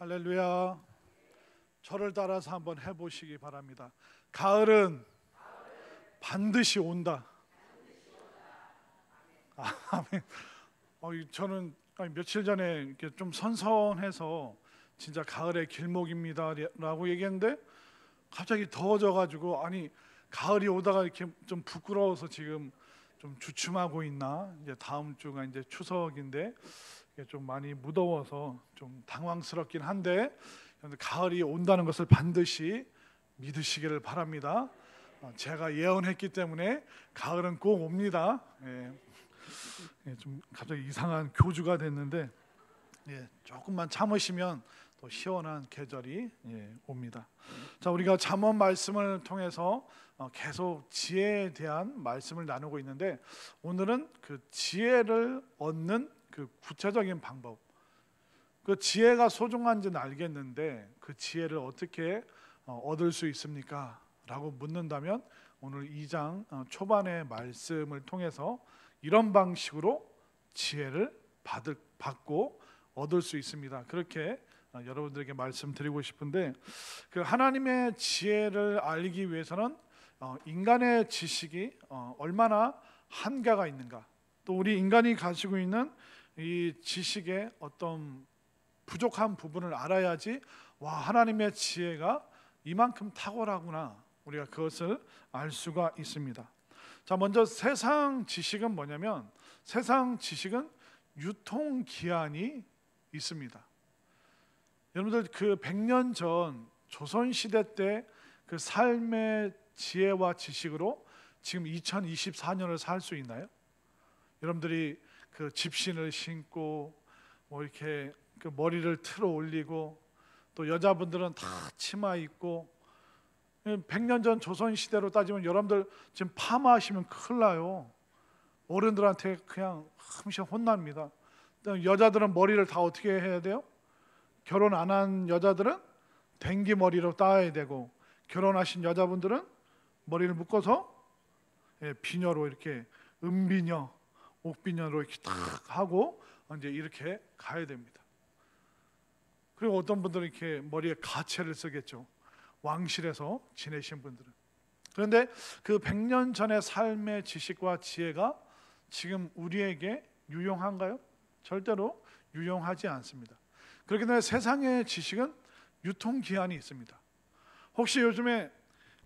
할렐루야. 저를 따라서 한번 해보시기 바랍니다. 가을은 반드시 온다. 아멘. 저는 며칠 전에 이렇게 좀 선선해서 진짜 가을의 길목입니다라고 얘기했는데 갑자기 더워져가지고 가을이 오다가 이렇게 좀 부끄러워서 지금 좀 주춤하고 있나. 이제 다음 주가 이제 추석인데 좀 많이 무더워서 좀 당황스럽긴 한데 가을이 온다는 것을 반드시 믿으시기를 바랍니다. 제가 예언했기 때문에 가을은 꼭 옵니다. 좀 갑자기 이상한 교주가 됐는데 조금만 참으시면 또 시원한 계절이 옵니다. 자, 우리가 잠언 말씀을 통해서 계속 지혜에 대한 말씀을 나누고 있는데 오늘은 그 지혜를 얻는 그 구체적인 방법, 그 지혜가 소중한지는 알겠는데 그 지혜를 어떻게 얻을 수 있습니까? 라고 묻는다면 오늘 2장 초반의 말씀을 통해서 이런 방식으로 지혜를 받고 얻을 수 있습니다. 그렇게 여러분들에게 말씀드리고 싶은데, 그 하나님의 지혜를 알기 위해서는 인간의 지식이 얼마나 한계가 있는가, 또 우리 인간이 가지고 있는 이 지식의 어떤 부족한 부분을 알아야지 하나님의 지혜가 이만큼 탁월하구나, 우리가 그것을 알 수가 있습니다. 자, 먼저 세상 지식은 뭐냐면, 세상 지식은 유통기한이 있습니다. 여러분들 그 100년 전 조선시대 때 그 삶의 지혜와 지식으로 지금 2024년을 살 수 있나요? 여러분들이 그 집신을 신고 이렇게 그 머리를 틀어 올리고, 또 여자분들은 다 치마 입고, 100년 전 조선시대로 따지면 여러분들 지금 파마하시면 큰일 나요. 어른들한테 그냥 항상 혼납니다. 여자들은 머리를 다 어떻게 해야 돼요? 결혼 안 한 여자들은 댕기 머리로 따야 되고, 결혼하신 여자분들은 머리를 묶어서 비녀로 이렇게 은비녀, 옥비녀로 이렇게 딱 하고 이제 이렇게 가야 됩니다. 그리고 어떤 분들은 이렇게 머리에 가채를 쓰겠죠. 왕실에서 지내신 분들은. 그런데 그 100년 전의 삶의 지식과 지혜가 지금 우리에게 유용한가요? 절대로 유용하지 않습니다. 그렇기 때문에 세상의 지식은 유통기한이 있습니다. 혹시 요즘에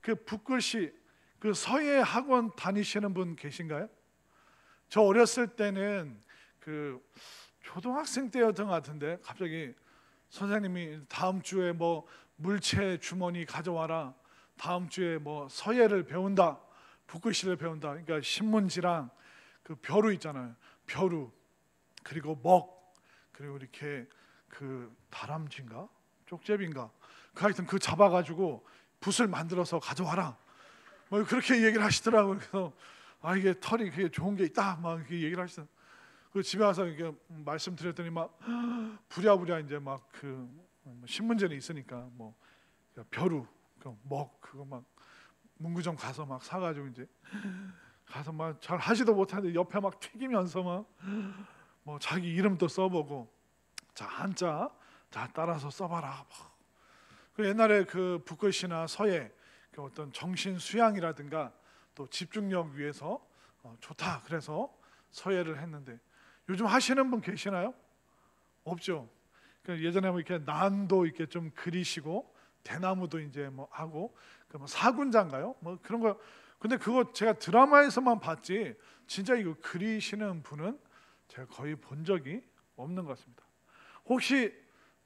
그 붓글씨, 그 서예 학원 다니시는 분 계신가요? 저 어렸을 때는 그 초등학생 때였던 것 같은데 갑자기 선생님이 다음 주에 물체 주머니 가져와라, 다음 주에 서예를 배운다, 붓글씨를 배운다. 그러니까 신문지랑 그 벼루 있잖아요. 벼루, 그리고 먹, 그리고 이렇게 그 다람쥐인가 쪽제비인가 하여튼 그 잡아가지고 붓을 만들어서 가져와라, 그렇게 얘기를 하시더라고요. 그래서 이게 털이 그게 좋은 게 있다 막 이렇게 얘기를 하시더라고요. 그 집에 와서 이렇게 말씀드렸더니 막 부랴부랴 이제 막 그 신문지는 있으니까 벼루, 먹 그거 막 문구점 가서 막 사가지고 이제 가서 막 잘 하지도 못하는데 옆에 막 튀기면서 막 자기 이름도 써보고, 자 한자 자 따라서 써봐라. 그 옛날에 그 붓글씨나 서예 그 어떤 정신 수양이라든가 또 집중력 위해서 좋다 그래서 서예를 했는데, 요즘 하시는 분 계시나요? 없죠. 예전에 이렇게 난도 이렇게 좀 그리시고 대나무도 이제 하고 사군자인가요? 그런 거. 근데 그거 제가 드라마에서만 봤지 진짜 이거 그리시는 분은 제가 거의 본 적이 없는 것 같습니다. 혹시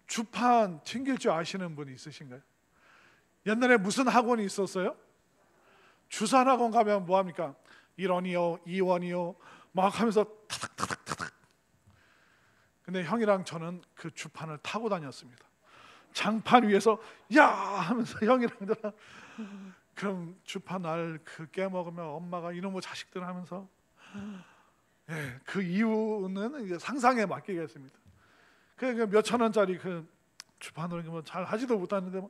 주판 튕길 줄 아시는 분 있으신가요? 옛날에 무슨 학원이 있었어요? 주산학원 가면 뭐 합니까? 1원이요, 2원이요 막 하면서 타닥타닥타닥. 근데 형이랑 저는 그 주판을 타고 다녔습니다. 장판 위에서 야 하면서 형이랑 저랑 그럼 주판 알 그 깨먹으면 엄마가 이놈의 자식들 하면서 그 이유는 이제 상상에 맡기겠습니다. 그 몇천 원짜리 그 주판으로 잘 하지도 못하는데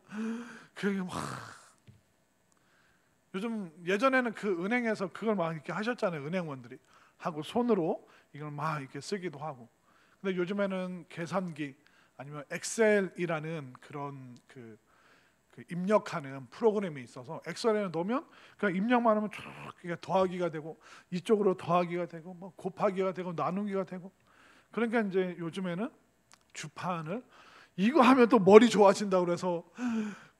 요즘 예전에는 그 은행에서 그걸 막 이렇게 하셨잖아요. 은행원들이 하고 손으로 이걸 막 이렇게 쓰기도 하고. 근데 요즘에는 계산기 아니면 엑셀이라는 그런 그 입력하는 프로그램이 있어서 엑셀에 넣으면 그냥 입력만 하면 쭉 더하기가 되고 이쪽으로 더하기가 되고 뭐 곱하기가 되고 나누기가 되고. 그러니까 이제 요즘에는 주판을 이거 하면 또 머리 좋아진다 그래서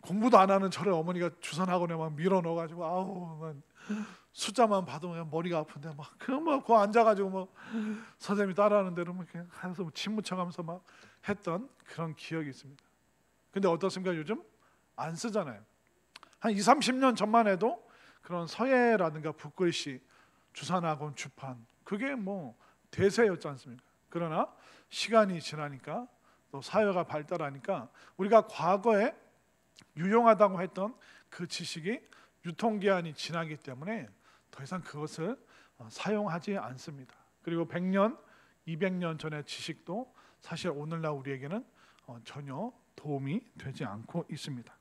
공부도 안 하는 저를 어머니가 주산학원에 막 밀어 넣어가지고 아우 숫자만 봐도 그냥 머리가 아픈데 막 그냥 뭐 거 앉아가지고 뭐 선생님이 따라하는 대로 막 그냥 해서 침 묻혀가면서 막 했던 그런 기억이 있습니다. 근데 어떻습니까? 요즘 안 쓰잖아요. 한 20, 30년 전만 해도 그런 서예라든가 붓글씨, 주산학원, 주판 그게 뭐 대세였지 않습니까? 그러나 시간이 지나니까 또 사회가 발달하니까 우리가 과거에 유용하다고 했던 그 지식이 유통기한이 지나기 때문에 더 이상 그것을 사용하지 않습니다. 그리고 100년, 200년 전의 지식도 사실 오늘날 우리에게는 전혀 도움이 되지 않고 있습니다.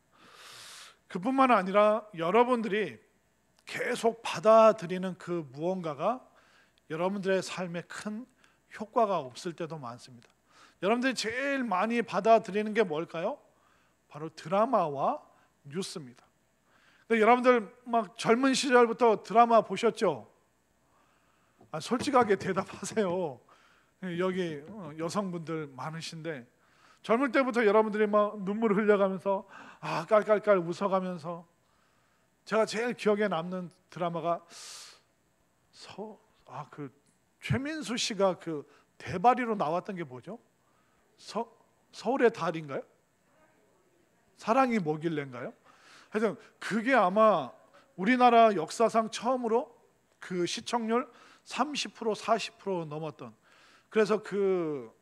그뿐만 아니라 여러분들이 계속 받아들이는 그 무언가가 여러분들의 삶에 큰 효과가 없을 때도 많습니다. 여러분들이 제일 많이 받아들이는 게 뭘까요? 바로 드라마와 뉴스입니다. 근데 여러분들 막 젊은 시절부터 드라마 보셨죠? 솔직하게 대답하세요. 여기 여성분들 많으신데 젊을 때부터 여러분들이 막 눈물을 흘려가면서 깔깔깔 웃어가면서 제가 제일 기억에 남는 드라마가 그 최민수 씨가 그 대바리로 나왔던 게 뭐죠? 서울의 달인가요? 사랑이 뭐길래인가요? 하여튼 그게 아마 우리나라 역사상 처음으로 그 시청률 30% 40% 넘었던, 그래서 그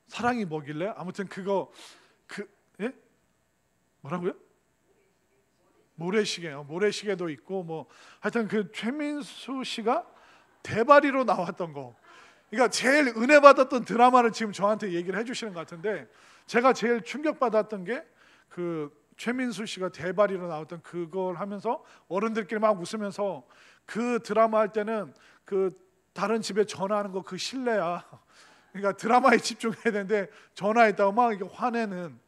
사랑이 뭐길래 아무튼 그거 예? 뭐라고요? 모래시계도 있고 뭐 하여튼 그 최민수 씨가 대바리로 나왔던 거. 그러니까 제일 은혜 받았던 드라마를 지금 저한테 얘기를 해주시는 것 같은데 제가 제일 충격받았던 게 그 최민수 씨가 대바리로 나왔던 그걸 하면서 어른들끼리 막 웃으면서 그 드라마 할 때는 그 다른 집에 전화하는 거 그 실례야. 그러니까 드라마에 집중해야 되는데 전화했다고 막 이게 화내는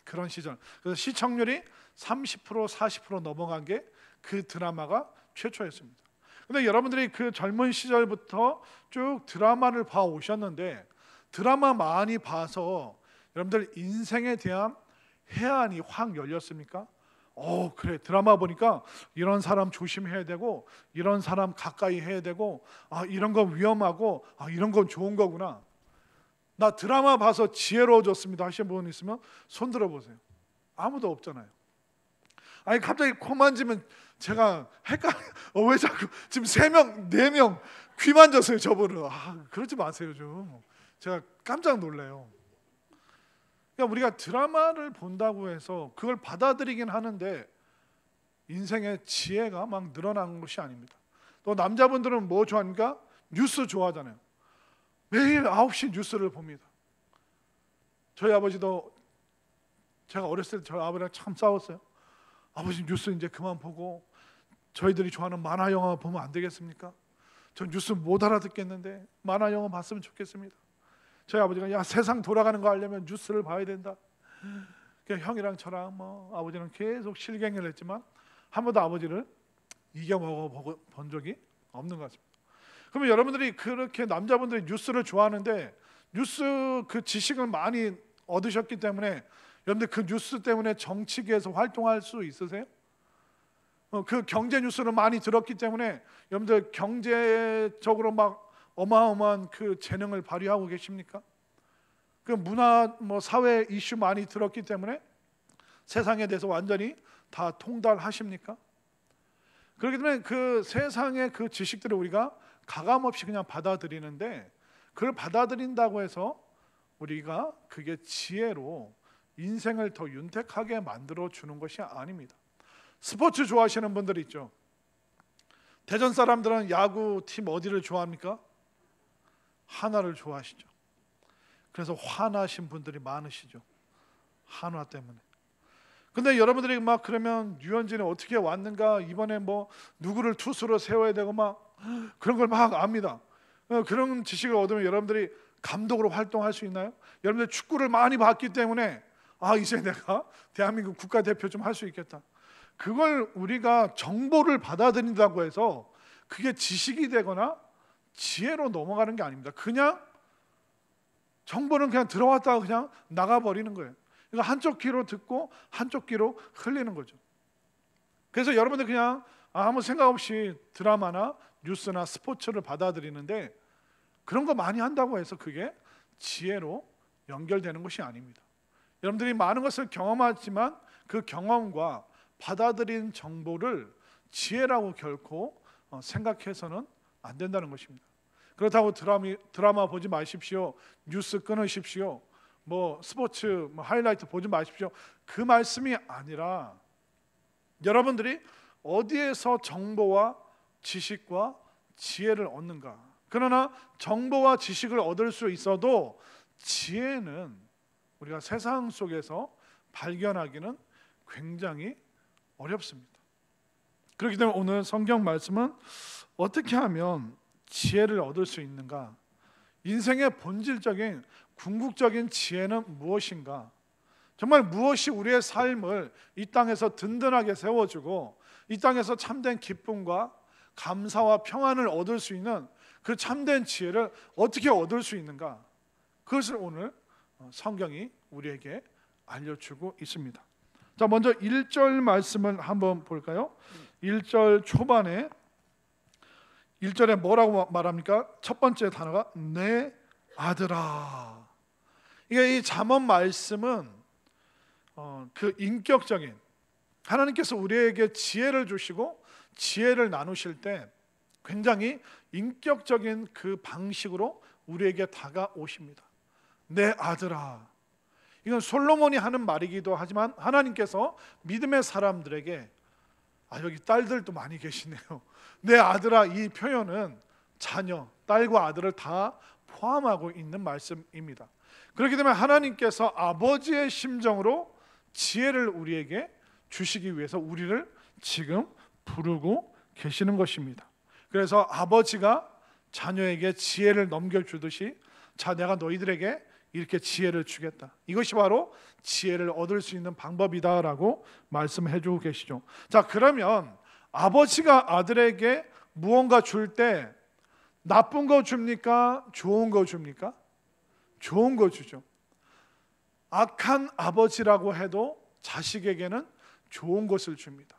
그런 시절. 그래서 시청률이 30% 40% 넘어간 게 그 드라마가 최초였습니다. 근데 여러분들이 그 젊은 시절부터 쭉 드라마를 봐 오셨는데 드라마 많이 봐서 여러분들 인생에 대한 해안이 확 열렸습니까? 그래, 드라마 보니까 이런 사람 조심해야 되고 이런 사람 가까이 해야 되고 이런 거 위험하고 이런 건 좋은 거구나. 나 드라마 봐서 지혜로워졌습니다 하시는 분 있으면 손 들어보세요. 아무도 없잖아요. 아니 갑자기 코 만지면 제가 왜 자꾸 지금 3명 4명 귀 만졌어요 저분을. 그러지 마세요 좀. 제가 깜짝 놀래요. 그러니까 우리가 드라마를 본다고 해서 그걸 받아들이긴 하는데 인생의 지혜가 막 늘어나는 것이 아닙니다. 또 남자분들은 뭐 좋아하니까 뉴스 좋아하잖아요. 매일 9시 뉴스를 봅니다. 저희 아버지도 제가 어렸을 때 저희 아버지랑 참 싸웠어요. 아버지 뉴스 이제 그만 보고 저희들이 좋아하는 만화 영화 보면 안 되겠습니까? 전 뉴스 못 알아듣겠는데 만화 영화 봤으면 좋겠습니다. 저희 아버지가 야 세상 돌아가는 거 알려면 뉴스를 봐야 된다. 형이랑 저랑 뭐 아버지는 계속 실갱이를 했지만 한 번도 아버지를 이겨 먹어 본 적이 없는 것 같습니다. 그러면 여러분들이 그렇게 남자분들이 뉴스를 좋아하는데 뉴스 그 지식을 많이 얻으셨기 때문에 여러분들 그 뉴스 때문에 정치계에서 활동할 수 있으세요? 그 경제 뉴스를 많이 들었기 때문에 여러분들 경제적으로 막 어마어마한 그 재능을 발휘하고 계십니까? 그 문화 뭐 사회 이슈 많이 들었기 때문에 세상에 대해서 완전히 다 통달하십니까? 그렇기 때문에 그 세상의 그 지식들을 우리가 가감없이 그냥 받아들이는데 그걸 받아들인다고 해서 우리가 그게 지혜로 인생을 더 윤택하게 만들어 주는 것이 아닙니다. 스포츠 좋아하시는 분들 있죠. 대전 사람들은 야구 팀 어디를 좋아합니까? 한화를 좋아하시죠. 그래서 화나신 분들이 많으시죠. 한화 때문에. 근데 여러분들이 막 그러면 류현진이 어떻게 왔는가, 이번에 뭐 누구를 투수로 세워야 되고 막 그런 걸 막 압니다. 그런 지식을 얻으면 여러분들이 감독으로 활동할 수 있나요? 여러분들 축구를 많이 봤기 때문에 이제 내가 대한민국 국가대표 좀 할 수 있겠다. 그걸 우리가 정보를 받아들인다고 해서 그게 지식이 되거나 지혜로 넘어가는 게 아닙니다. 그냥 정보는 그냥 들어왔다가 그냥 나가버리는 거예요. 그러니까 한쪽 귀로 듣고 한쪽 귀로 흘리는 거죠. 그래서 여러분들 그냥 아무 생각 없이 드라마나 뉴스나 스포츠를 받아들이는데 그런 거 많이 한다고 해서 그게 지혜로 연결되는 것이 아닙니다. 여러분들이 많은 것을 경험하지만 그 경험과 받아들인 정보를 지혜라고 결코 생각해서는 안 된다는 것입니다. 그렇다고 드라마 보지 마십시오. 뉴스 끊으십시오. 스포츠 하이라이트 보지 마십시오. 그 말씀이 아니라 여러분들이 어디에서 정보와 지식과 지혜를 얻는가. 그러나 정보와 지식을 얻을 수 있어도 지혜는 우리가 세상 속에서 발견하기는 굉장히 어렵습니다. 그렇기 때문에 오늘 성경 말씀은 어떻게 하면 지혜를 얻을 수 있는가? 인생의 본질적인 궁극적인 지혜는 무엇인가? 정말 무엇이 우리의 삶을 이 땅에서 든든하게 세워주고 이 땅에서 참된 기쁨과 감사와 평안을 얻을 수 있는 그 참된 지혜를 어떻게 얻을 수 있는가? 그것을 오늘 성경이 우리에게 알려주고 있습니다. 자, 먼저 1절 말씀을 한번 볼까요? 1절 초반에 1절에 뭐라고 말합니까? 첫 번째 단어가 내 아들아. 이 잠언 말씀은 그 인격적인 하나님께서 우리에게 지혜를 주시고 지혜를 나누실 때 굉장히 인격적인 그 방식으로 우리에게 다가오십니다. 내 아들아. 이건 솔로몬이 하는 말이기도 하지만 하나님께서 믿음의 사람들에게 여기 딸들도 많이 계시네요. 내 아들아, 이 표현은 자녀, 딸과 아들을 다 포함하고 있는 말씀입니다. 그렇기 때문에 하나님께서 아버지의 심정으로 지혜를 우리에게 주시기 위해서 우리를 지금 부르고 계시는 것입니다. 그래서 아버지가 자녀에게 지혜를 넘겨주듯이 자, 내가 너희들에게 이렇게 지혜를 주겠다. 이것이 바로 지혜를 얻을 수 있는 방법이다라고 말씀해 주고 계시죠. 자, 그러면 아버지가 아들에게 무언가 줄 때 나쁜 거 줍니까? 좋은 거 줍니까? 좋은 거 주죠. 악한 아버지라고 해도 자식에게는 좋은 것을 줍니다.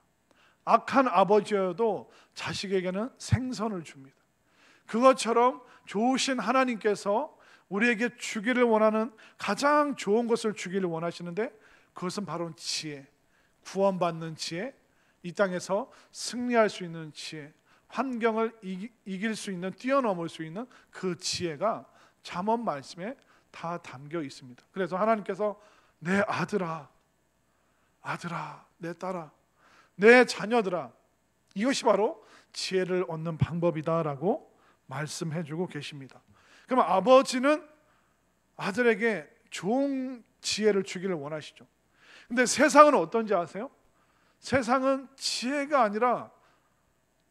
악한 아버지여도 자식에게는 생선을 줍니다. 그것처럼 좋으신 하나님께서 우리에게 주기를 원하는 가장 좋은 것을 주기를 원하시는데 그것은 바로 지혜, 구원받는 지혜, 이 땅에서 승리할 수 있는 지혜, 환경을 이길 수 있는, 뛰어넘을 수 있는 그 지혜가 잠언 말씀에 다 담겨 있습니다. 그래서 하나님께서 내 아들아, 아들아, 내 딸아, 내 자녀들아, 이것이 바로 지혜를 얻는 방법이다라고 말씀해주고 계십니다. 그럼 아버지는 아들에게 좋은 지혜를 주기를 원하시죠. 근데 세상은 어떤지 아세요? 세상은 지혜가 아니라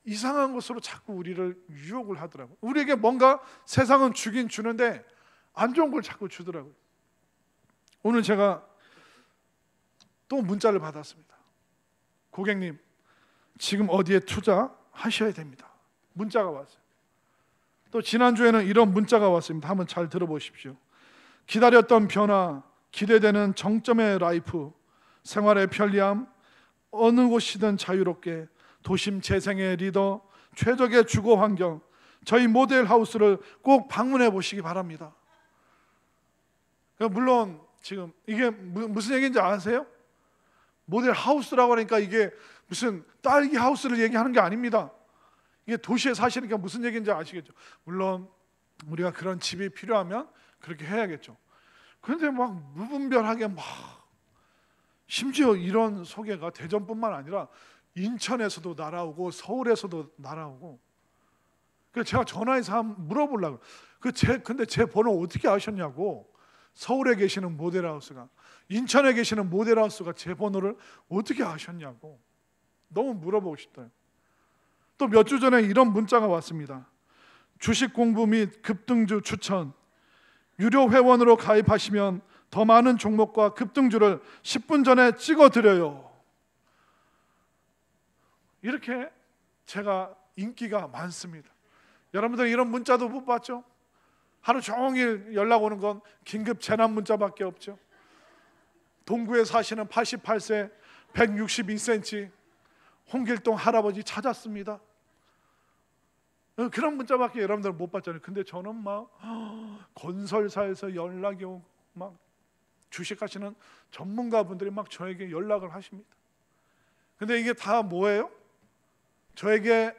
이상한 것으로 자꾸 우리를 유혹을 하더라고요. 우리에게 뭔가 세상은 주긴 주는데 안 좋은 걸 자꾸 주더라고요. 오늘 제가 또 문자를 받았습니다. 고객님, 지금 어디에 투자하셔야 됩니다. 문자가 왔어요. 또 지난주에는 이런 문자가 왔습니다. 한번 잘 들어보십시오. 기다렸던 변화, 기대되는 정점의 라이프, 생활의 편리함, 어느 곳이든 자유롭게, 도심 재생의 리더, 최적의 주거 환경, 저희 모델 하우스를 꼭 방문해 보시기 바랍니다. 물론 지금 이게 무슨 얘기인지 아세요? 모델 하우스라고 하니까 이게 무슨 딸기 하우스를 얘기하는 게 아닙니다. 이게 도시에 사시니까 무슨 얘기인지 아시겠죠? 물론 우리가 그런 집이 필요하면 그렇게 해야겠죠. 그런데 막 무분별하게 막 심지어 이런 소개가 대전뿐만 아니라 인천에서도 날아오고 서울에서도 날아오고. 그래서 제가 전화해서 한번 물어보려고. 근데 제 번호 어떻게 아셨냐고. 서울에 계시는 모델하우스가, 인천에 계시는 모델하우스가 제 번호를 어떻게 아셨냐고 너무 물어보고 싶어요. 또 몇 주 전에 이런 문자가 왔습니다. 주식 공부 및 급등주 추천, 유료 회원으로 가입하시면 더 많은 종목과 급등주를 10분 전에 찍어드려요. 이렇게 제가 인기가 많습니다. 여러분들 이런 문자도 못 받죠? 하루 종일 연락 오는 건 긴급 재난 문자밖에 없죠. 동구에 사시는 88세 162cm 홍길동 할아버지 찾았습니다. 그런 문자밖에 여러분들 못 받잖아요. 근데 저는 막 건설사에서 연락이 오고 막 주식하시는 전문가분들이 막 저에게 연락을 하십니다. 근데 이게 다 뭐예요? 저에게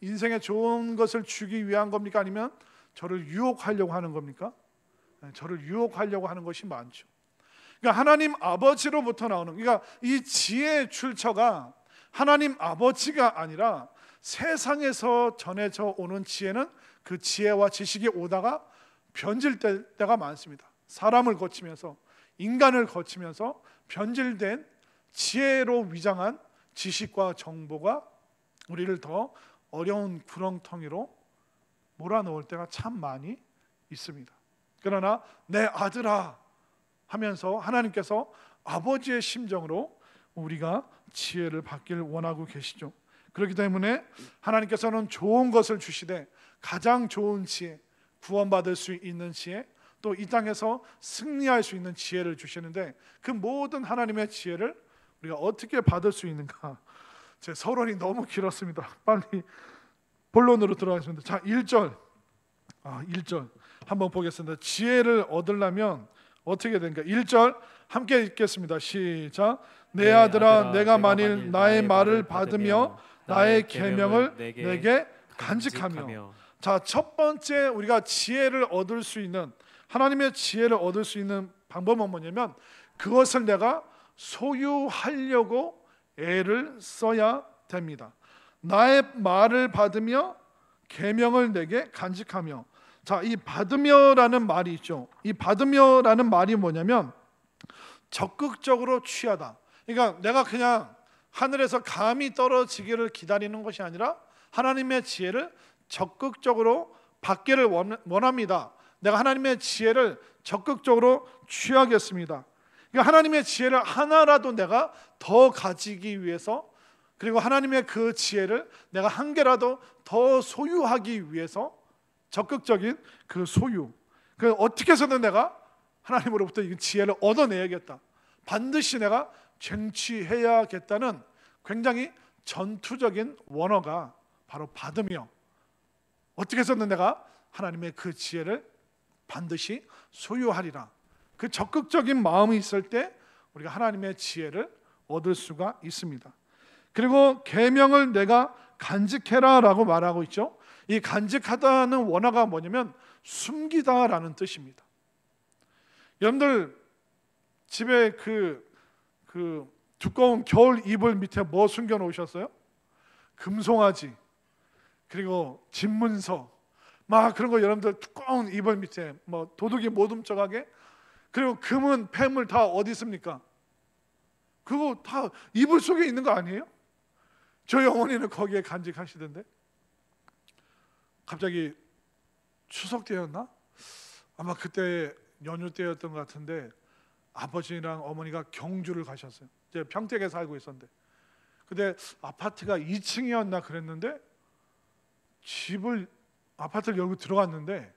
인생에 좋은 것을 주기 위한 겁니까? 아니면 저를 유혹하려고 하는 겁니까? 저를 유혹하려고 하는 것이 많죠. 그러니까 하나님 아버지로부터 나오는, 그러니까 이 지혜의 출처가 하나님 아버지가 아니라 세상에서 전해져 오는 지혜는 그 지혜와 지식이 오다가 변질될 때가 많습니다. 사람을 거치면서, 인간을 거치면서 변질된 지혜로 위장한 지식과 정보가 우리를 더 어려운 구렁텅이로 몰아넣을 때가 참 많이 있습니다. 그러나 내 아들아 하면서 하나님께서 아버지의 심정으로 우리가 지혜를 받기를 원하고 계시죠. 그렇기 때문에 하나님께서는 좋은 것을 주시되 가장 좋은 지혜, 구원받을 수 있는 지혜, 또 이 땅에서 승리할 수 있는 지혜를 주시는데 그 모든 하나님의 지혜를 우리가 어떻게 받을 수 있는가? 제 서론이 너무 길었습니다. 빨리 본론으로 들어가겠습니다. 자, 1절 한번 보겠습니다. 지혜를 얻으려면 어떻게 되는가? 1절 함께 읽겠습니다. 시작. 내 아들아, 내가 만일 나의 말을 받으며 나의 계명을 내게 간직하며. 자, 첫 번째 우리가 지혜를 얻을 수 있는, 하나님의 지혜를 얻을 수 있는 방법은 뭐냐면 그것을 내가 소유하려고 애를 써야 됩니다. 나의 말을 받으며 계명을 내게 간직하며. 자, 이 받으며라는 말이 있죠. 이 받으며라는 말이 뭐냐면 적극적으로 취하다. 그러니까 내가 그냥 하늘에서 감이 떨어지기를 기다리는 것이 아니라 하나님의 지혜를 적극적으로 받기를 원합니다. 내가 하나님의 지혜를 적극적으로 취하겠습니다. 그러니까 하나님의 지혜를 하나라도 내가 더 가지기 위해서, 그리고 하나님의 그 지혜를 내가 한 개라도 더 소유하기 위해서 적극적인 그 소유, 그 어떻게 해서든 내가 하나님으로부터 이 지혜를 얻어내야겠다, 반드시 내가 쟁취해야겠다는 굉장히 전투적인 원어가 바로 받으며, 어떻게 해서든 내가 하나님의 그 지혜를 반드시 소유하리라. 그 적극적인 마음이 있을 때 우리가 하나님의 지혜를 얻을 수가 있습니다. 그리고 계명을 내가 간직해라라고 말하고 있죠. 이 간직하다는 원어가 뭐냐면 숨기다라는 뜻입니다. 여러분들 집에 그 두꺼운 겨울 이불 밑에 뭐 숨겨 놓으셨어요? 금송아지, 그리고 집문서, 막 그런 거 여러분들 두꺼운 이불 밑에 뭐 도둑이 못 훔쳐가게. 그리고 금은 폐물 다 어디 있습니까? 그거 다 이불 속에 있는 거 아니에요? 저희 어머니는 거기에 간직하시던데. 갑자기 추석 때였나? 아마 그때 연휴 때였던 것 같은데 아버지랑 어머니가 경주를 가셨어요. 이제 평택에 살고 있었는데, 근데 아파트가 2층이었나 그랬는데 아파트를 열고 들어갔는데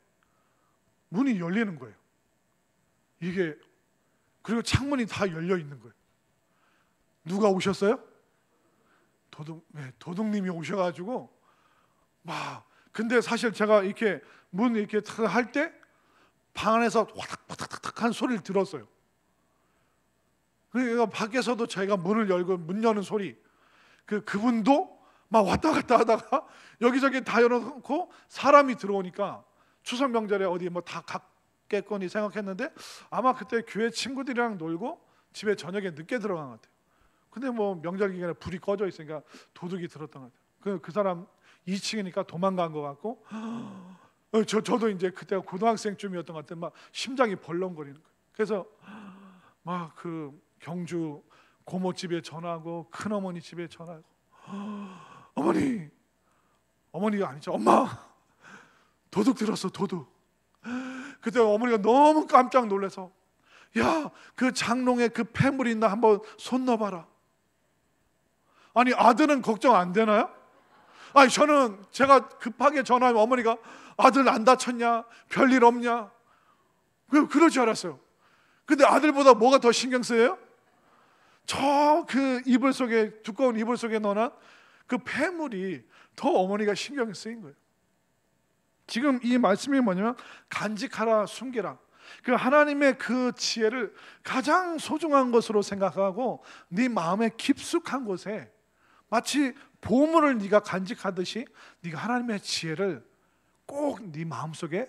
문이 열리는 거예요. 이게, 그리고 창문이 다 열려 있는 거예요. 누가 오셨어요? 도둑님이 오셔가지고 막, 근데 사실 제가 이렇게 문 이렇게 할 때 방 안에서 와닥와닥한 소리를 들었어요. 그러니까 밖에서도 저희가 문을 열고 문 여는 소리, 그분도 막 왔다 갔다 하다가 여기저기 다 열어놓고 사람이 들어오니까 추석 명절에 어디 뭐 다 갔겠거니 생각했는데 아마 그때 교회 친구들이랑 놀고 집에 저녁에 늦게 들어간 것 같아요. 근데 뭐 명절 기간에 불이 꺼져 있으니까 도둑이 들었던 것 같아요. 그 사람 2층이니까 도망간 것 같고, 저도 이제 그때가 고등학생쯤이었던 것 같아요. 막 심장이 벌렁거리는 거예요. 그래서 막 그 경주 고모 집에 전화하고 큰어머니 집에 전화하고, 어머니가 아니죠, 엄마, 도둑 들었어, 도둑. 그때 어머니가 너무 깜짝 놀라서 야, 그 장롱에 그 폐물이 있나 한번 손 넣어봐라. 아니 아들은 걱정 안 되나요? 아니 저는 제가 급하게 전화하면 어머니가 아들 안 다쳤냐? 별일 없냐? 그럴 줄 알았어요. 근데 아들보다 뭐가 더 신경 쓰여요? 저 그 이불 속에, 두꺼운 이불 속에 넣어놓은 그 폐물이 더 어머니가 신경이 쓰인 거예요. 지금 이 말씀이 뭐냐면 간직하라, 숨기라. 그 하나님의 그 지혜를 가장 소중한 것으로 생각하고 네 마음의 깊숙한 곳에 마치 보물을 네가 간직하듯이 네가 하나님의 지혜를 꼭 네 마음속에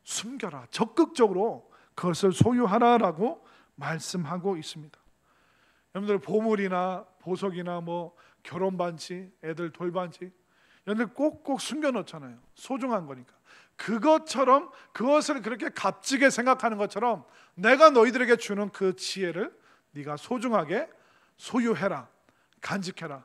숨겨라. 적극적으로 그것을 소유하라라고 말씀하고 있습니다. 여러분들 보물이나 보석이나 뭐 결혼 반지, 애들 돌반지 여러분들 꼭꼭 숨겨 놓잖아요. 소중한 거니까. 그것처럼 그것을 그렇게 값지게 생각하는 것처럼 내가 너희들에게 주는 그 지혜를 네가 소중하게 소유해라. 간직해라.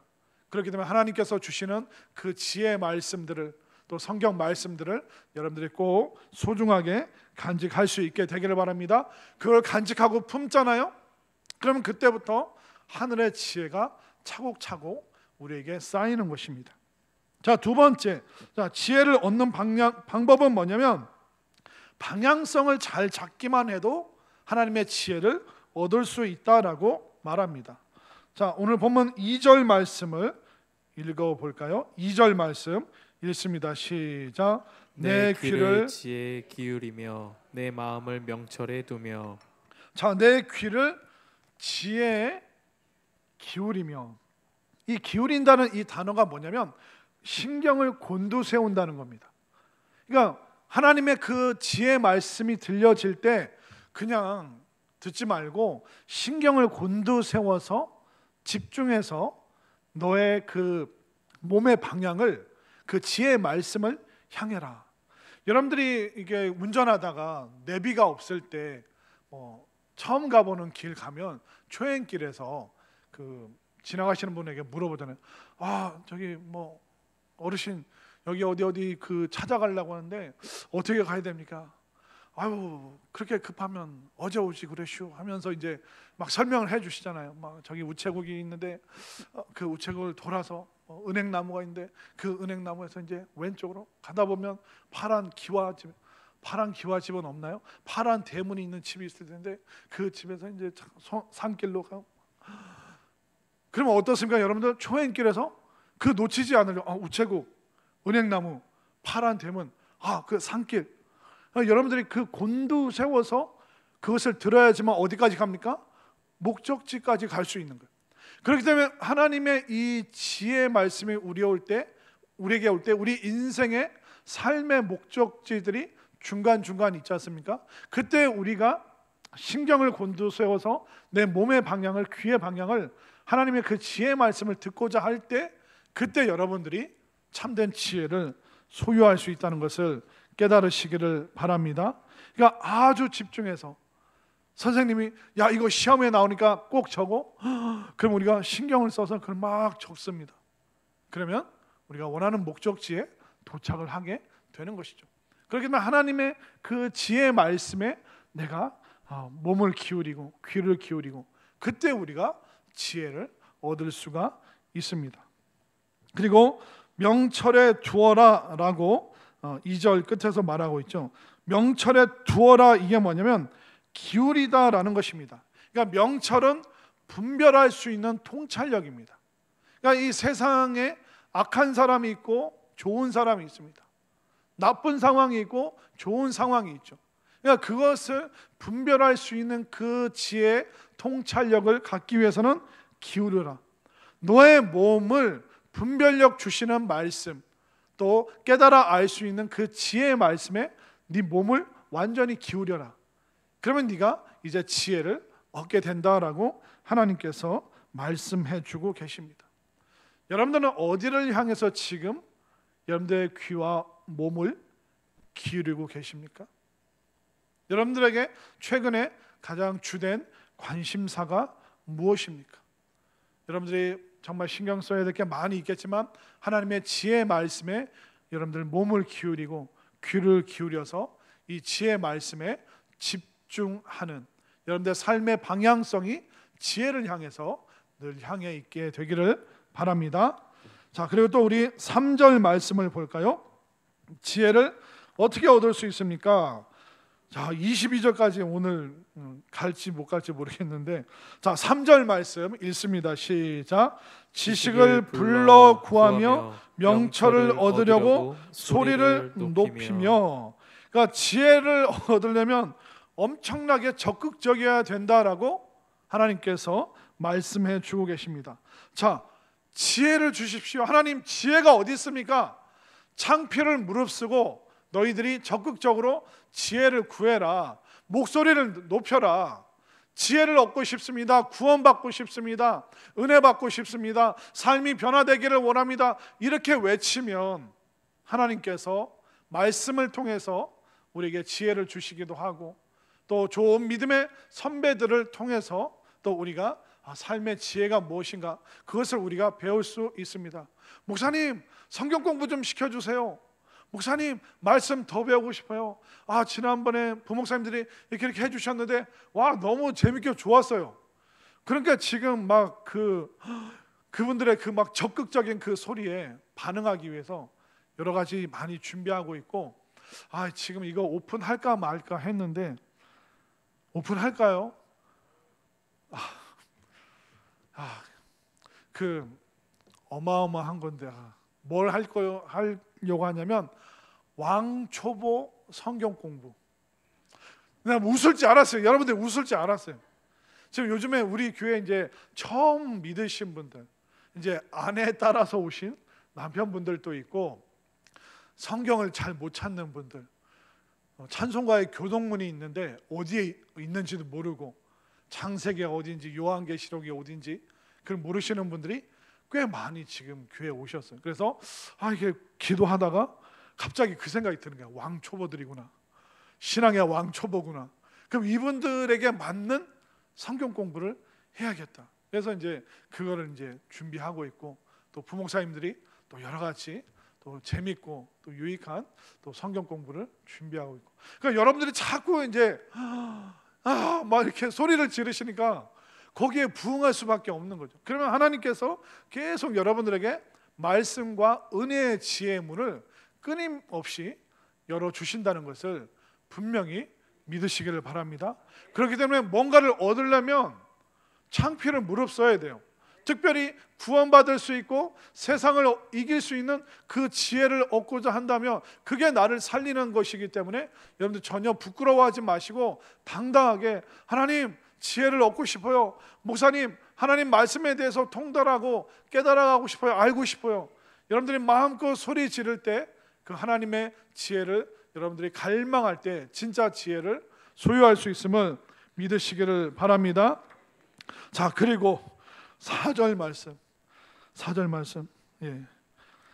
그렇기 때문에 하나님께서 주시는 그 지혜의 말씀들을 또 성경 말씀들을 여러분들이 꼭 소중하게 간직할 수 있게 되기를 바랍니다. 그걸 간직하고 품잖아요. 그러면 그때부터 하늘의 지혜가 차곡차곡 우리에게 쌓이는 것입니다. 자, 두 번째, 지혜를 얻는 방법은 뭐냐면 방향성을 잘 잡기만 해도 하나님의 지혜를 얻을 수 있다라고 말합니다. 자, 오늘 본문 2절 말씀을 읽어볼까요? 2절 말씀 읽습니다. 시작. 내 귀를 지혜에 기울이며 내 마음을 명철에 두며. 자, 내 귀를 지혜에 기울이며. 이 기울인다는 이 단어가 뭐냐면 신경을 곤두세운다는 겁니다. 그러니까 하나님의 그 지혜 말씀이 들려질 때 그냥 듣지 말고 신경을 곤두세워서 집중해서 너의 그 몸의 방향을 그 지혜의 말씀을 향해라. 여러분들이 이게 운전하다가 내비가 없을 때 처음 가보는 길 가면 초행길에서 그 지나가시는 분에게 물어보잖아요. 아, 저기 뭐 어르신 여기 어디 그 찾아가려고 하는데 어떻게 가야 됩니까? 아유, 그렇게 급하면 어제 오지 그랬슈 하면서 이제 막 설명을 해주시잖아요. 막 저기 우체국이 있는데 그 우체국을 돌아서 은행나무가 있는데 그 은행나무에서 이제 왼쪽으로 가다 보면 파란 기와집은 없나요? 파란 대문이 있는 집이 있을 텐데 그 집에서 이제 산길로 가고. 그러면 어떻습니까, 여러분들? 초행길에서 그 놓치지 않으려고 우체국, 은행나무, 파란 대문, 그 산길. 여러분들이 그 곤두세워서 그것을 들어야지만 어디까지 갑니까? 목적지까지 갈 수 있는 거예요. 그렇기 때문에 하나님의 이 지혜의 말씀이 우리에게 올 때 우리 인생의 삶의 목적지들이 중간중간 있지 않습니까? 그때 우리가 신경을 곤두세워서 내 몸의 방향을, 귀의 방향을 하나님의 그 지혜의 말씀을 듣고자 할 때 그때 여러분들이 참된 지혜를 소유할 수 있다는 것을 깨달으시기를 바랍니다. 그러니까 아주 집중해서 선생님이 야 이거 시험에 나오니까 꼭 적어. 그럼 우리가 신경을 써서 그걸 막 적습니다. 그러면 우리가 원하는 목적지에 도착을 하게 되는 것이죠. 그렇기 때문에 하나님의 그 지혜의 말씀에 내가 몸을 기울이고 귀를 기울이고 그때 우리가 지혜를 얻을 수가 있습니다. 그리고 명철에 두어라 라고 2절 끝에서 말하고 있죠. 명철에 두어라, 이게 뭐냐면 기울이다 라는 것입니다. 그러니까 명철은 분별할 수 있는 통찰력입니다. 그러니까 이 세상에 악한 사람이 있고 좋은 사람이 있습니다. 나쁜 상황이 있고 좋은 상황이 있죠. 그러니까 그것을 분별할 수 있는 그 지혜의 통찰력을 갖기 위해서는 기울여라. 너의 몸을 분별력 주시는 말씀, 또 깨달아 알 수 있는 그 지혜의 말씀에 네 몸을 완전히 기울여라. 그러면 네가 이제 지혜를 얻게 된다라고 하나님께서 말씀해 주고 계십니다. 여러분들은 어디를 향해서 지금 여러분들의 귀와 몸을 기울이고 계십니까? 여러분들에게 최근에 가장 주된 관심사가 무엇입니까? 여러분들이 정말 신경 써야 될 게 많이 있겠지만 하나님의 지혜의 말씀에 여러분들 몸을 기울이고 귀를 기울여서 이 지혜 말씀에 집중하는 여러분들의 삶의 방향성이 지혜를 향해서 늘 향해 있게 되기를 바랍니다. 자, 그리고 또 우리 3절 말씀을 볼까요? 지혜를 어떻게 얻을 수 있습니까? 자, 22절까지 오늘 갈지 못 갈지 모르겠는데, 자, 3절 말씀 읽습니다. 시작. 지식을 불러 구하며 명철을 얻으려고 소리를 높이며. 그러니까 지혜를 얻으려면 엄청나게 적극적이어야 된다라고 하나님께서 말씀해 주고 계십니다. 자, 지혜를 주십시오. 하나님, 지혜가 어디 있습니까? 창피를 무릅쓰고 너희들이 적극적으로 지혜를 구해라. 목소리를 높여라. 지혜를 얻고 싶습니다. 구원받고 싶습니다. 은혜 받고 싶습니다. 삶이 변화되기를 원합니다. 이렇게 외치면 하나님께서 말씀을 통해서 우리에게 지혜를 주시기도 하고, 또 좋은 믿음의 선배들을 통해서 또 우리가 삶의 지혜가 무엇인가 그것을 우리가 배울 수 있습니다. 목사님, 성경 공부 좀 시켜주세요. 목사님, 말씀 더 배우고 싶어요. 지난번에 부목사님들이 이렇게 해주셨는데 너무 재밌게 좋았어요. 그러니까 지금 막 그분들의 그 막 적극적인 그 소리에 반응하기 위해서 여러 가지 많이 준비하고 있고, 지금 이거 오픈할까 말까 했는데 오픈할까요? 그 어마어마한 건데 뭘 하려고 하냐면 왕초보 성경 공부. 내가 웃을 줄 알았어요. 여러분들 웃을 줄 알았어요. 지금 요즘에 우리 교회 이제 처음 믿으신 분들, 이제 아내에 따라서 오신 남편분들도 있고, 성경을 잘 못 찾는 분들, 찬송가의 교동문이 있는데 어디에 있는지도 모르고, 창세기가 어딘지 요한계시록이 어딘지 그걸 모르시는 분들이 꽤 많이 지금 교회에 오셨어요. 그래서 이게 기도하다가 갑자기 그 생각이 드는 거야. 왕초보들이구나. 신앙의 왕초보구나. 그럼 이분들에게 맞는 성경 공부를 해야겠다. 그래서 이제 그거를 이제 준비하고 있고, 또 부목사님들이 또 여러 가지 또 재밌고 또 유익한 또 성경 공부를 준비하고 있고. 그러니까 여러분들이 자꾸 이제 막 이렇게 소리를 지르시니까 거기에 부응할 수밖에 없는 거죠. 그러면 하나님께서 계속 여러분들에게 말씀과 은혜의 지혜의 문을 끊임없이 열어주신다는 것을 분명히 믿으시기를 바랍니다. 그렇기 때문에 뭔가를 얻으려면 창피를 무릅써야 돼요. 특별히 구원받을 수 있고 세상을 이길 수 있는 그 지혜를 얻고자 한다면 그게 나를 살리는 것이기 때문에 여러분들 전혀 부끄러워하지 마시고 당당하게, 하나님, 지혜를 얻고 싶어요. 목사님, 하나님 말씀에 대해서 통달하고 깨달아가고 싶어요. 알고 싶어요. 여러분들이 마음껏 소리 지를 때 그 하나님의 지혜를 여러분들이 갈망할 때 진짜 지혜를 소유할 수 있음을 믿으시기를 바랍니다. 자, 그리고 4절 말씀,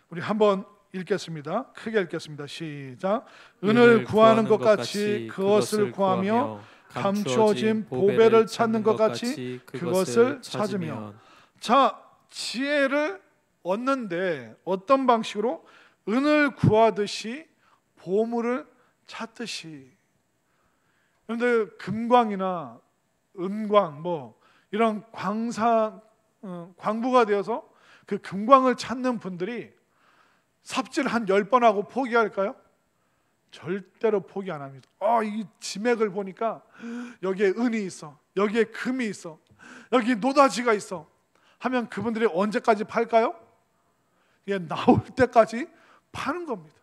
우리 한번 읽겠습니다. 크게 읽겠습니다. 시작. 은을 구하는 것 같이 그것을 구하며 감추어진 보배를 찾는 것 같이 그것을 찾으며. 자, 지혜를 얻는데 어떤 방식으로? 은을 구하듯이 보물을 찾듯이. 그런데 금광이나 은광 이런 광부가 되어서 그 금광을 찾는 분들이 삽질 한 10번 하고 포기할까요? 절대로 포기 안 합니다. 이 지맥을 보니까 여기에 은이 있어, 여기에 금이 있어, 여기 노다지가 있어 하면 그분들이 언제까지 팔까요? 이게 나올 때까지 파는 겁니다.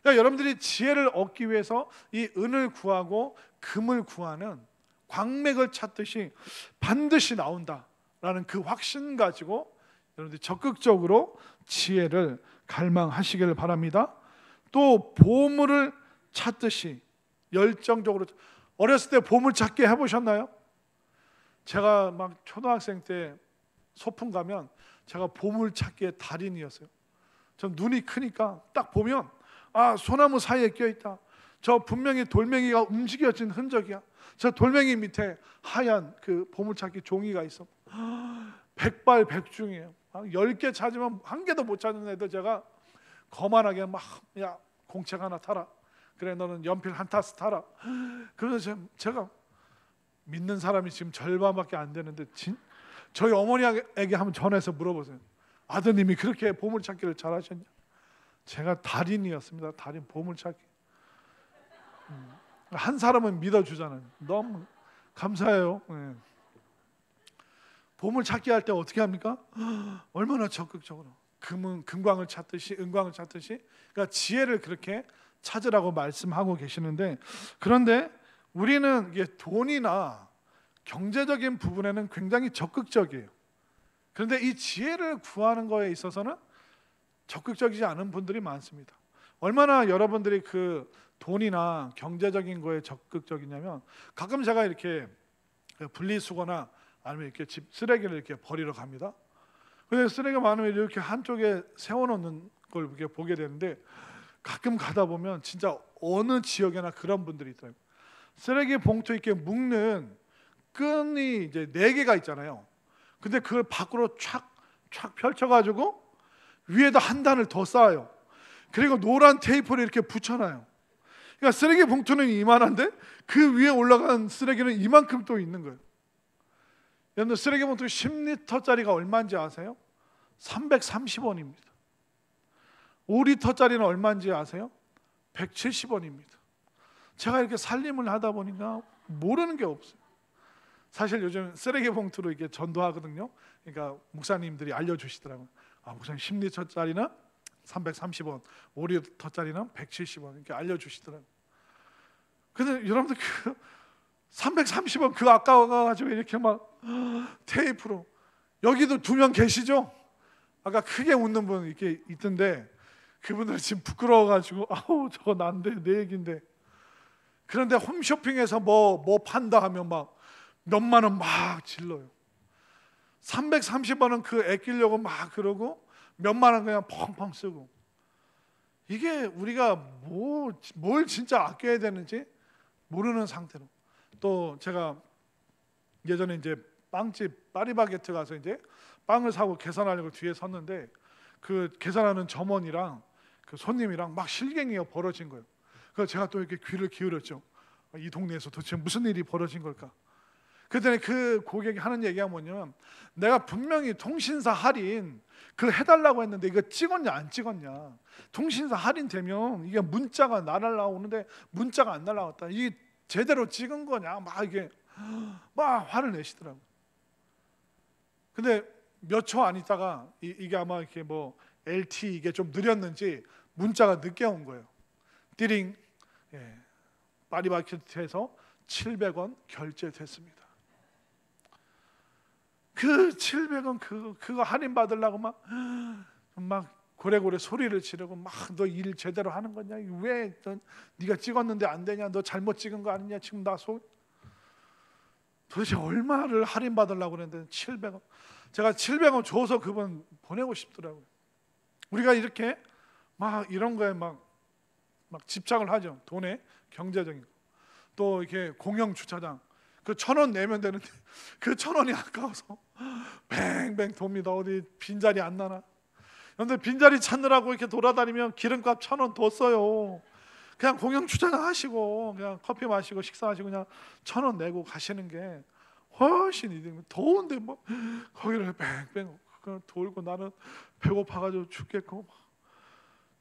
그러니까 여러분들이 지혜를 얻기 위해서 이 은을 구하고 금을 구하는 광맥을 찾듯이 반드시 나온다라는 그 확신 가지고 여러분들이 적극적으로 지혜를 갈망하시기를 바랍니다. 또 보물을 찾듯이 열정적으로. 어렸을 때 보물 찾기 해보셨나요? 제가 막 초등학생 때 소풍 가면 제가 보물 찾기의 달인이었어요. 전 눈이 크니까 딱 보면 소나무 사이에 껴있다. 저 분명히 돌멩이가 움직여진 흔적이야. 저 돌멩이 밑에 하얀 그 보물찾기 종이가 있어. 백발백중이에요. 10개 찾으면 한 개도 못 찾는 애들 제가 거만하게 막, 야, 공책 하나 타라. 그래 너는 연필 한 타스 타라. 그래서 제가 믿는 사람이 지금 절반밖에 안 되는데 저희 어머니에게 한번 전해서 물어보세요. 아드님이 그렇게 보물찾기를 잘하셨냐? 제가 달인이었습니다. 달인 보물찾기. 한 사람은 믿어주잖아요. 너무 감사해요. 네. 보물찾기 할 때 어떻게 합니까? 얼마나 적극적으로 금광을 찾듯이 은광을 찾듯이, 그러니까 지혜를 그렇게 찾으라고 말씀하고 계시는데, 그런데 우리는 이게 돈이나 경제적인 부분에는 굉장히 적극적이에요. 그런데 이 지혜를 구하는 거에 있어서는 적극적이지 않은 분들이 많습니다. 얼마나 여러분들이 그 돈이나 경제적인 거에 적극적이냐면, 가끔 제가 이렇게 분리수거나 아니면 이렇게 집 쓰레기를 이렇게 버리러 갑니다. 근데 쓰레기가 많으면 이렇게 한쪽에 세워놓는 걸 이렇게 보게 되는데, 가끔 가다 보면 진짜 어느 지역에나 그런 분들이 있더라고요. 쓰레기 봉투 이렇게 묶는 끈이 이제 4개가 있잖아요. 근데 그걸 밖으로 촥 펼쳐가지고 위에다 한 단을 더 쌓아요. 그리고 노란 테이프를 이렇게 붙여놔요. 그러니까 쓰레기 봉투는 이만한데 그 위에 올라간 쓰레기는 이만큼 또 있는 거예요. 여러분, 쓰레기 봉투 10리터짜리가 얼마인지 아세요? 330원입니다. 5리터짜리는 얼마인지 아세요? 170원입니다. 제가 이렇게 살림을 하다 보니까 모르는 게 없어요. 사실 요즘 쓰레기 봉투로 이렇게 전도하거든요. 그러니까 목사님들이 알려주시더라고요. 목사님 10리터짜리는 330원, 5리터짜리는 170원 이렇게 알려주시더라고요. 근데 여러분들 그 330원 그거 아까워가지고 이렇게 막 테이프로, 여기도 2명 계시죠? 아까 크게 웃는 분 이렇게 있던데 그분들 지금 부끄러워가지고 아우 저거 난데 내 얘긴데. 그런데 홈쇼핑에서 뭐 판다 하면 막 몇만 원 막 질러요. 330원은 그 아끼려고 막 그러고 몇만 원 그냥 펑펑 쓰고. 이게 우리가 뭘 진짜 아껴야 되는지 모르는 상태로. 또 제가 예전에 이제 빵집 파리바게트 가서 이제 빵을 사고 계산하려고 뒤에 섰는데, 그 계산하는 점원이랑 그 손님이랑 막 실갱이가 벌어진 거예요. 그래서 제가 또 이렇게 귀를 기울였죠. 이 동네에서 도대체 무슨 일이 벌어진 걸까? 그랬더니 그 고객이 하는 얘기가 뭐냐면, 내가 분명히 통신사 할인 그 해달라고 했는데 이거 찍었냐 안 찍었냐, 통신사 할인 되면 이게 문자가 날아오는데 문자가 안 날아왔다, 이게 제대로 찍은 거냐, 막 이게 막 화를 내시더라고요. 근데 몇 초 안 있다가 이게 아마 이렇게 뭐 LTE 이게 좀 느렸는지 문자가 늦게 온 거예요. 띠링, 파리바게트에서 700원 결제됐습니다. 그 700원 그거 할인 받으려고 막 고래고래 소리를 지르고 막 너 일 제대로 하는 거냐, 왜 네가 찍었는데 안 되냐, 너 잘못 찍은 거 아니냐, 지금 도대체 얼마를 할인 받으려고 그랬는데 700원. 제가 700원 줘서 그분 보내고 싶더라고요. 우리가 이렇게 막 이런 거에 막 집착을 하죠. 돈에, 경제적인 거. 또 이렇게 공영 주차장 그 1,000원 내면 되는데 그 1,000원이 아까워서 뱅뱅 돕니다. 어디 빈자리 안 나나. 그런데 빈자리 찾느라고 이렇게 돌아다니면 기름값 1,000원 더 써요. 그냥 공영 주차장 하시고 그냥 커피 마시고 식사하시고 그냥 1,000원 내고 가시는 게 훨씬 이득. 더운데 뭐 거기를 뱅뱅 돌고, 나는 배고파가지고 죽겠고,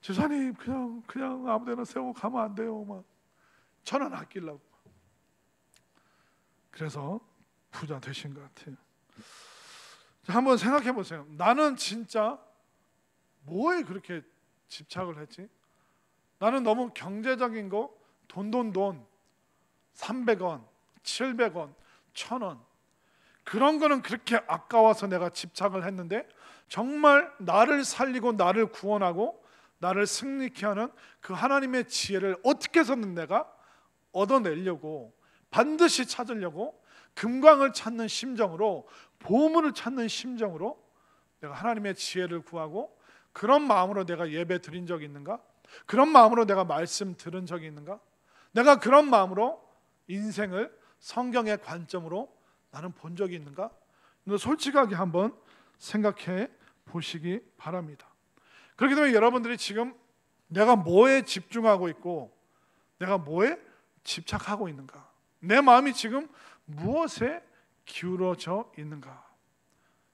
지사님 그냥 아무데나 세우고 가면 안 돼요. 막 1,000원 아끼려고. 그래서 부자 되신 것 같아요. 한번 생각해 보세요. 나는 진짜 뭐에 그렇게 집착을 했지? 나는 너무 경제적인 거, 돈 300원, 700원, 1,000원 그런 거는 그렇게 아까워서 내가 집착을 했는데, 정말 나를 살리고 나를 구원하고 나를 승리케 하는 그 하나님의 지혜를 어떻게 해서든 내가 얻어내려고, 반드시 찾으려고 금광을 찾는 심정으로, 보물을 찾는 심정으로 내가 하나님의 지혜를 구하고, 그런 마음으로 내가 예배 드린 적이 있는가? 그런 마음으로 내가 말씀 들은 적이 있는가? 내가 그런 마음으로 인생을 성경의 관점으로 나는 본 적이 있는가? 솔직하게 한번 생각해 보시기 바랍니다. 그렇기 때문에 여러분들이 지금 내가 뭐에 집중하고 있고 내가 뭐에 집착하고 있는가? 내 마음이 지금 무엇에 기울어져 있는가?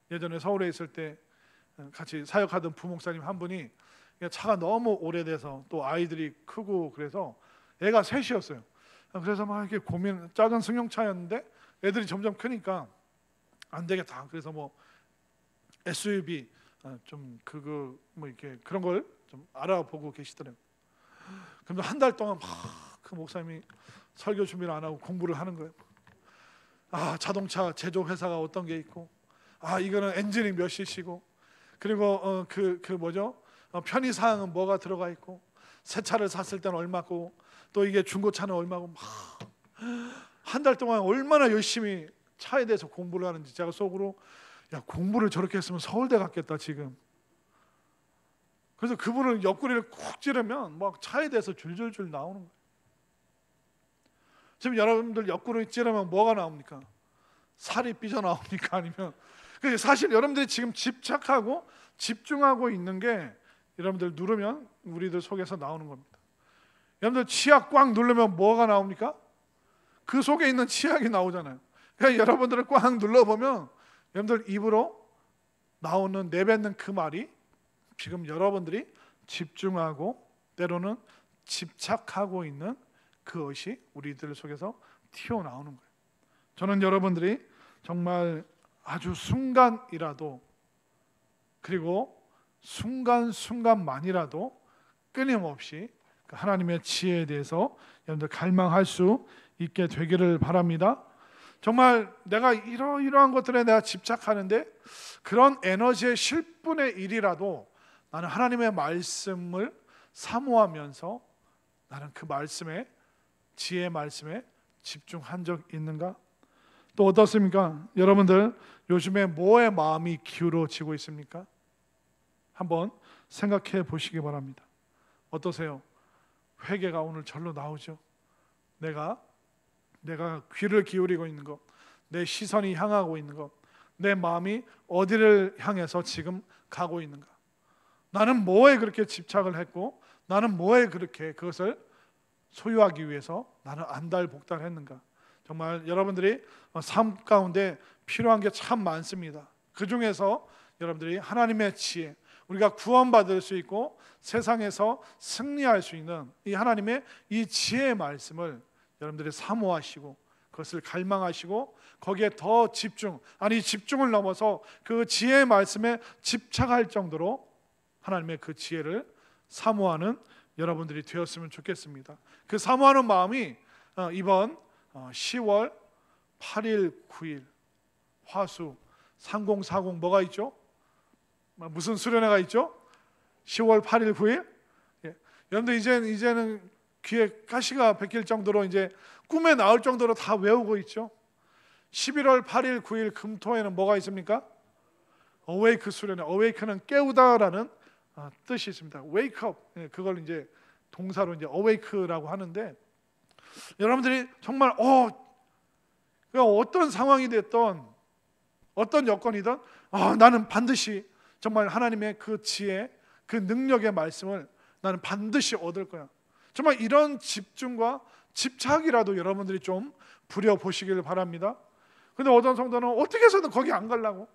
예전에 서울에 있을 때 같이 사역하던 부목사님 한 분이 차가 너무 오래돼서 또 아이들이 크고 그래서 애가 셋이었어요. 그래서 막 이렇게 고민, 작은 승용차였는데 애들이 점점 크니까 안 되겠다. 그래서 뭐 SUV 좀 그거 뭐 이렇게 그런 걸 좀 알아보고 계시더래요. 그럼 한 달 동안 막 그 목사님이 설교 준비를 안 하고 공부를 하는 거예요. 자동차 제조 회사가 어떤 게 있고, 이거는 엔진이 몇 cc고, 그리고 그 뭐죠? 편의 사항은 뭐가 들어가 있고, 새 차를 샀을 때는 얼마고, 또 이게 중고차는 얼마고, 막 한 달 동안 얼마나 열심히 차에 대해서 공부를 하는지 제가 속으로 공부를 저렇게 했으면 서울대 갔겠다 지금. 그래서 그분을 옆구리를 쿡 찌르면 막 차에 대해서 줄줄줄 나오는 거예요. 지금 여러분들 옆구리 찌르면 뭐가 나옵니까? 살이 삐져나옵니까? 아니면 사실 여러분들이 지금 집착하고 집중하고 있는 게 여러분들 누르면 우리들 속에서 나오는 겁니다. 여러분들 치약 꽉 누르면 뭐가 나옵니까? 그 속에 있는 치약이 나오잖아요. 그러니까 여러분들을 꽉 눌러보면 여러분들 입으로 나오는 내뱉는 그 말이 지금 여러분들이 집중하고 때로는 집착하고 있는 그것이 우리들 속에서 튀어나오는 거예요. 저는 여러분들이 정말 아주 순간이라도, 그리고 순간순간만이라도 끊임없이 하나님의 지혜에 대해서 여러분들 갈망할 수 있게 되기를 바랍니다. 정말 내가 이러이러한 것들에 내가 집착하는데 그런 에너지의 10분의 1이라도 나는 하나님의 말씀을 사모하면서 나는 그 말씀에, 지혜의 말씀에 집중한 적 있는가? 또 어떻습니까? 여러분들 요즘에 뭐에 마음이 기울어지고 있습니까? 한번 생각해 보시기 바랍니다. 어떠세요? 회개가 오늘 절로 나오죠. 내가 귀를 기울이고 있는 것, 내 시선이 향하고 있는 것, 내 마음이 어디를 향해서 지금 가고 있는가? 나는 뭐에 그렇게 집착을 했고, 나는 뭐에 그렇게 그것을 소유하기 위해서 나는 안달복달했는가? 정말 여러분들이 삶 가운데 필요한 게 참 많습니다. 그 중에서 여러분들이 하나님의 지혜, 우리가 구원받을 수 있고 세상에서 승리할 수 있는 이 하나님의 이 지혜의 말씀을 여러분들이 사모하시고 그것을 갈망하시고 거기에 더 집중을 넘어서 그 지혜의 말씀에 집착할 정도로 하나님의 그 지혜를 사모하는 여러분들이 되었으면 좋겠습니다. 그 사모하는 마음이 이번 10월 8일, 9일 화수 3040 뭐가 있죠? 무슨 수련회가 있죠? 10월 8일, 9일? 여러분들 이제는 귀에 가시가 베낄 정도로 이제 꿈에 나올 정도로 다 외우고 있죠. 11월 8일, 9일 금토에는 뭐가 있습니까? 어웨이크 수련회. 어웨이크는 깨우다라는 뜻이 있습니다. wake up. 그걸 이제 동사로 이제 awake라고 하는데 여러분들이 정말 어떤 상황이 됐던 어떤 여건이든 나는 반드시 정말 하나님의 그 지혜, 그 능력의 말씀을 나는 반드시 얻을 거야. 정말 이런 집중과 집착이라도 여러분들이 좀 부려보시길 바랍니다. 근데 어떤 성도는 어떻게 해서든 거기 안 가려고,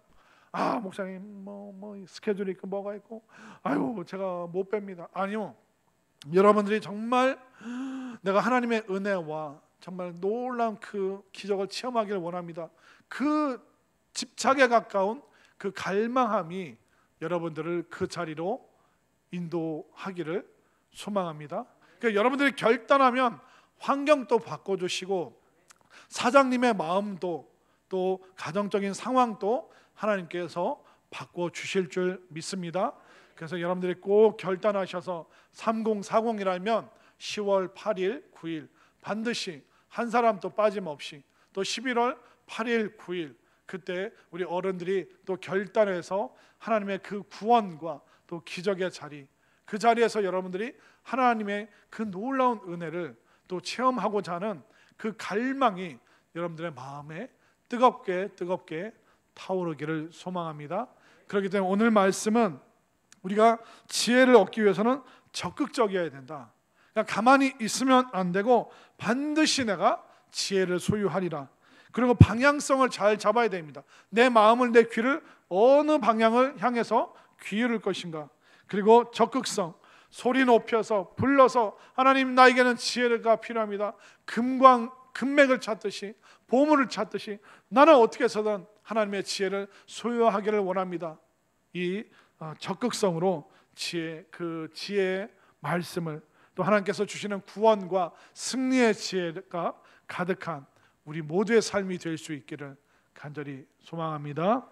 목사님 뭐 스케줄이 있고 뭐가 있고 제가 못 뺍니다. 아니요, 여러분들이 정말 내가 하나님의 은혜와 정말 놀라운 그 기적을 체험하기를 원합니다. 그 집착에 가까운 그 갈망함이 여러분들을 그 자리로 인도하기를 소망합니다. 그러니까 여러분들이 결단하면 환경도 바꿔주시고 사장님의 마음도 또 가정적인 상황도 하나님께서 바꿔주실 줄 믿습니다. 그래서 여러분들이 꼭 결단하셔서 3040이라면 10월 8일, 9일 반드시 한 사람도 빠짐없이, 또 11월 8일, 9일 그때 우리 어른들이 또 결단해서 하나님의 그 구원과 또 기적의 자리, 그 자리에서 여러분들이 하나님의 그 놀라운 은혜를 또 체험하고자 하는 그 갈망이 여러분들의 마음에 뜨겁게 타오르기를 소망합니다. 그렇기 때문에 오늘 말씀은 우리가 지혜를 얻기 위해서는 적극적이어야 된다. 그냥 가만히 있으면 안 되고 반드시 내가 지혜를 소유하리라. 그리고 방향성을 잘 잡아야 됩니다. 내 마음을, 내 귀를 어느 방향을 향해서 기울일 것인가. 그리고 적극성, 소리 높여서 불러서 하나님, 나에게는 지혜가 필요합니다. 금맥을 찾듯이, 보물을 찾듯이 나는 어떻게 해서든 하나님의 지혜를 소유하기를 원합니다. 이 적극성으로 그 지혜의 말씀을, 또 하나님께서 주시는 구원과 승리의 지혜가 가득한 우리 모두의 삶이 될 수 있기를 간절히 소망합니다.